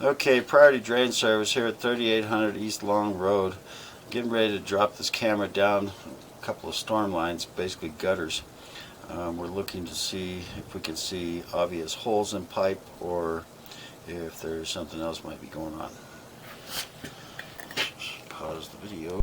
Okay, Priority Drain Service here at 3800 East Long Road. Getting ready to drop this camera down a couple of storm lines, basically gutters. We're looking to see if we can see obvious holes in pipe or if there's something else might be going on. Pause the video.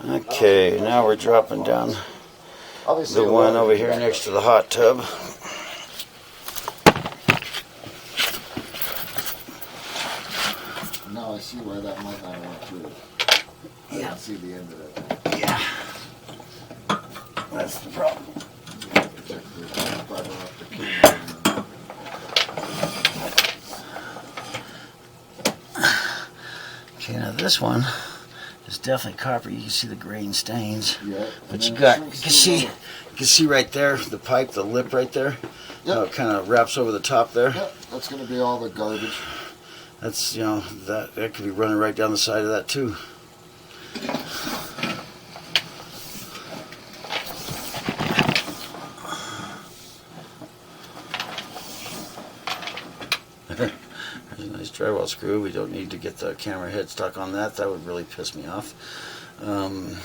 Okay, now we're dropping down the one over here next to the hot tub. Now I see why that might not have went through. I didn't see the end of it. Yeah, that's the problem. Check the fiber optic cable. Okay, now this one is definitely copper. You can see the grain stains. Yeah. But you can see right there the pipe, the lip right there. Yep. How it kind of wraps over the top there. Yep, that's going to be all the garbage. That's, you know, that could be running right down the side of that too. There's a nice drywall screw. We don't need to get the camera head stuck on that. That would really piss me off. Damn it.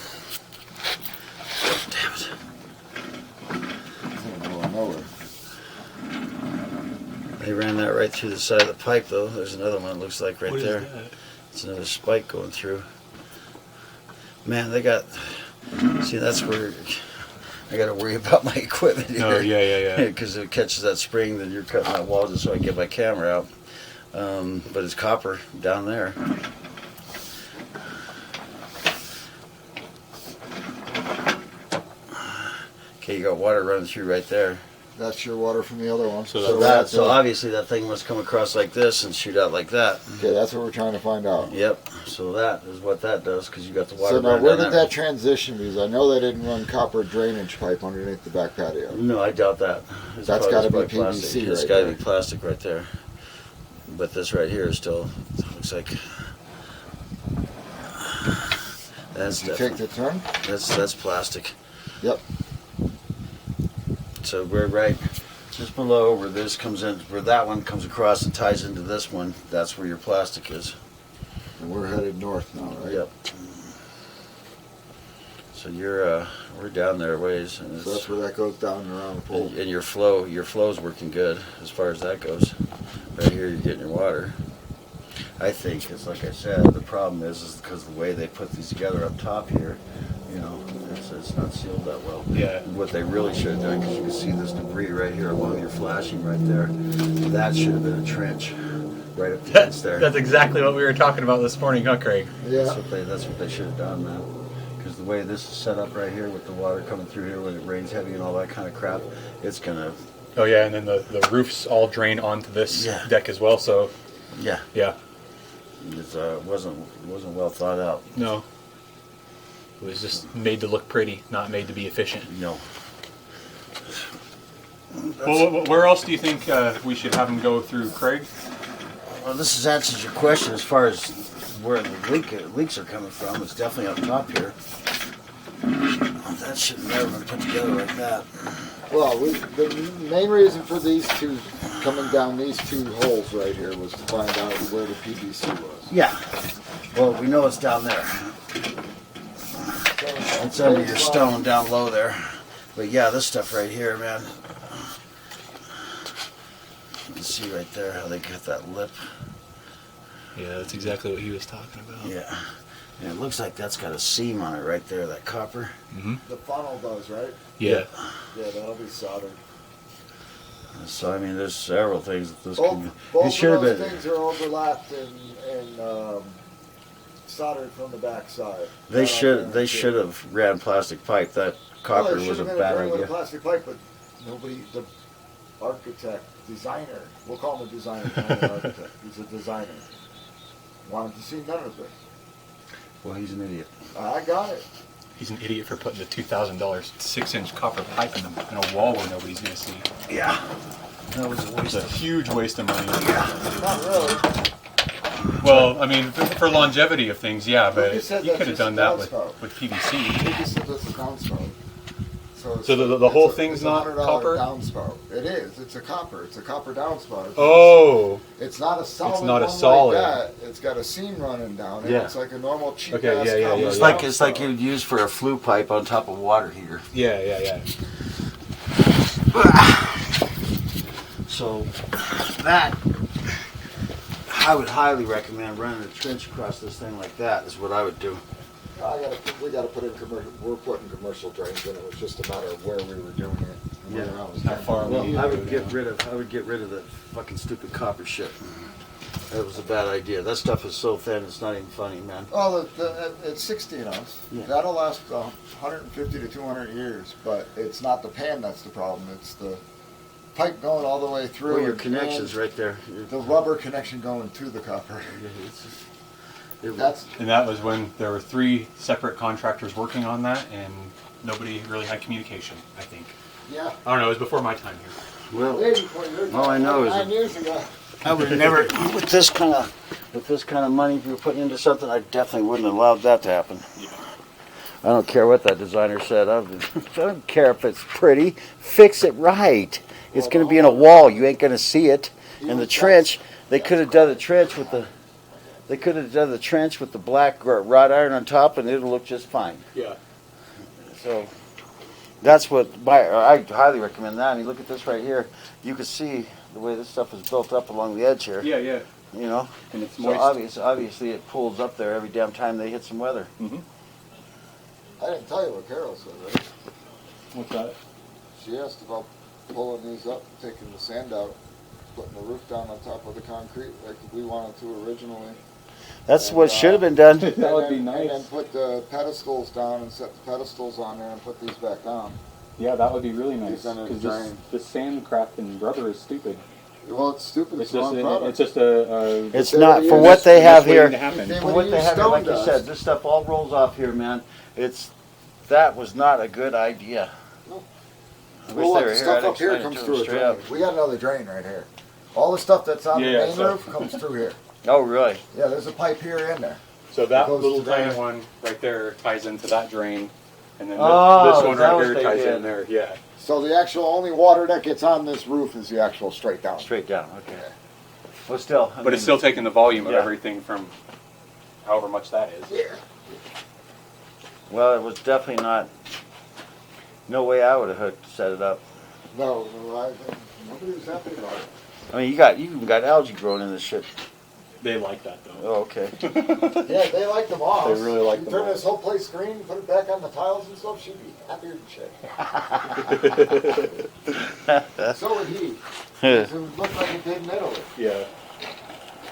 It's not going nowhere. They ran that right through the side of the pipe though. There's another one it looks like right What is there. that? It's another spike going through. Man, they got, see, that's where I got to worry about my equipment here. Oh, yeah. Because if it catches that spring, then you're cutting that wall just so I can get my camera out. But it's copper down there. Okay, you got water running through right there. That's your water from the other one. So obviously that thing must come across like this and shoot out like that. Okay, that's what we're trying to find out. Yep. So that is what that does because you got the water. So now, running where down did that transition? Because I know they didn't run copper drainage pipe underneath the back patio. No, I doubt that. It's That's probably- gotta it's be probably PVC plastic. It's right got to there. be plastic right there. But this right here is still looks like that's Did you take definitely, the turn? that's plastic. Yep. So we're right just below where this comes in, where that one comes across and ties into this one. That's where your plastic is. And we're headed north now, right? Yep. So you're we're down there a ways, and, So that's where that goes down and around the pool. and your flow's working good as far as that goes. Right here, you're getting your water. I think it's like I said. The problem is because of the way they put these together up top here. You know, it's not sealed that well. Yeah. What they really should have done, because you can see this debris right here along your flashing right there. That should have been a trench right up against there. That's exactly what we were talking about this morning, huh, Craig? Yeah. That's what they should have done, man. Because the way this is set up right here with the water coming through here when it rains heavy and all that kind of crap, it's gonna. Oh yeah, and then the roofs all drain onto this Yeah. deck as well. So Yeah. yeah, It wasn't well thought out. no, it was just made to look pretty, not made to be efficient. No. Well, where else do you think we should have them go through, Craig? Well, this has answered your question as far as where the leaks are coming from. It's definitely up top here. That should never been put together like that. Well, the main reason for these two coming down these two holes right here was to find out where the PVC was. Yeah. Well, we know it's down there. It's under your stone down low there. But yeah, this stuff right here, man. You can see right there how they got that lip. Yeah, that's exactly what he was talking about. Yeah. And it looks like that's got a seam on it right there, that copper. The funnel does, right? Yeah. Yeah, that'll be soldered. So, I mean, there's several things that this Both, can... both It of should have those been... things are overlapped and soldered from the back side. They should have ran plastic pipe. That copper was a bad With a idea. plastic pipe, but nobody, the architect, designer, we'll call him a designer, not an architect. He's a designer. Wanted to see none of it. Well, he's an idiot. I got it. He's an idiot for putting the $2,000 6-inch copper pipe in a wall where nobody's gonna see. Yeah. That was a It's waste a of... huge waste of money. Not really. Well, I mean, for longevity of things, yeah, but you said you that's could have just done a that with downspout. PVC. He just said that's a downspout. So the whole thing's not $100 copper? downspout. It is. It's a copper. It's a copper downspout. Oh, It's not a solid. It's not a one solid. Like that. It's got a seam running down it. Yeah. It's like a normal cheap Okay, ass yeah, copper yeah. It's like downspout. you'd use for a flue pipe on top of a water heater. yeah. So that I would highly recommend running a trench across this thing like that is what I would do. We gotta put in commercial, we're putting commercial drains in, it was just a matter of where we were doing it. and where Yeah. I was How doing far it. we- Well, I would get rid of the fucking stupid copper shit. That was a bad idea. That stuff is so thin, it's not even funny, man. Well, it's 16 ounce. Yeah. That'll last 150 to 200 years, but it's not the pan that's the problem. It's the pipe going all the way through. Well, your and connections right there. the rubber connection going to the copper. That's And that was when there were 3 separate contractors working on that, and nobody really had communication, I think. yeah. I don't know, it was before my time here. well, Way before your all I time, know is 9 years ago. I would never with this kind of money if you were putting into something. I definitely wouldn't have allowed that to happen. I don't care what that designer said. I don't care if it's pretty. Fix it right. It's going to be in a wall. You ain't going to see it. And the trench, they could have done the trench with the. They could have done the trench with the black wrought iron on top, and it'll look just fine. Yeah. So that's what I highly recommend that. I mean, look at this right here. You can see the way this stuff is built up along the edge here. Yeah, yeah. You know, And it's so moist. obviously it pulls up there every damn time they hit some weather. I didn't tell you what Carol said, right? What's that? She asked about pulling these up, taking the sand out, putting the roof down on top of the concrete like we wanted to originally. That's And, what should have been done. That would be And then nice. put the pedestals down and set the pedestals on there and put these back on. Yeah, that would be really nice. These under the Because drain. this sand crap and rubber is stupid. Well, it's stupid. It's It's, the just wrong product. it's just a It's They not would've for used what they have waiting to here. happen. They For would've what they used have here, like stone you dust. said, this stuff all rolls off here, man. That was not a good idea. No. I wish Well, they look, were the here. stuff I'd up here explain it comes to them through a straight drain. up. We got another drain right here. All the stuff that's on Yeah, the main so- roof comes through here. Oh, really? Yeah, there's a pipe here and there. So that Goes little to there. tiny one right there ties into that drain, and then Oh, this one is that right what here they ties did? in there. Yeah. So the actual only water that gets on this roof is the actual straight down. Straight down. Okay. Well, still. I But mean, it's still taking the volume of Yeah. everything from however much that is. Yeah. Well, it was definitely not. No way I would have set it up. No, nobody was happy about it. I mean, you even got algae growing in this shit. They like that though. Oh, okay. Yeah, they like the moss. They really like you the turn moss. this whole place green, put it back on the tiles and stuff, she'd be happier than shit. So would he. It looked like it did in Italy. Yeah.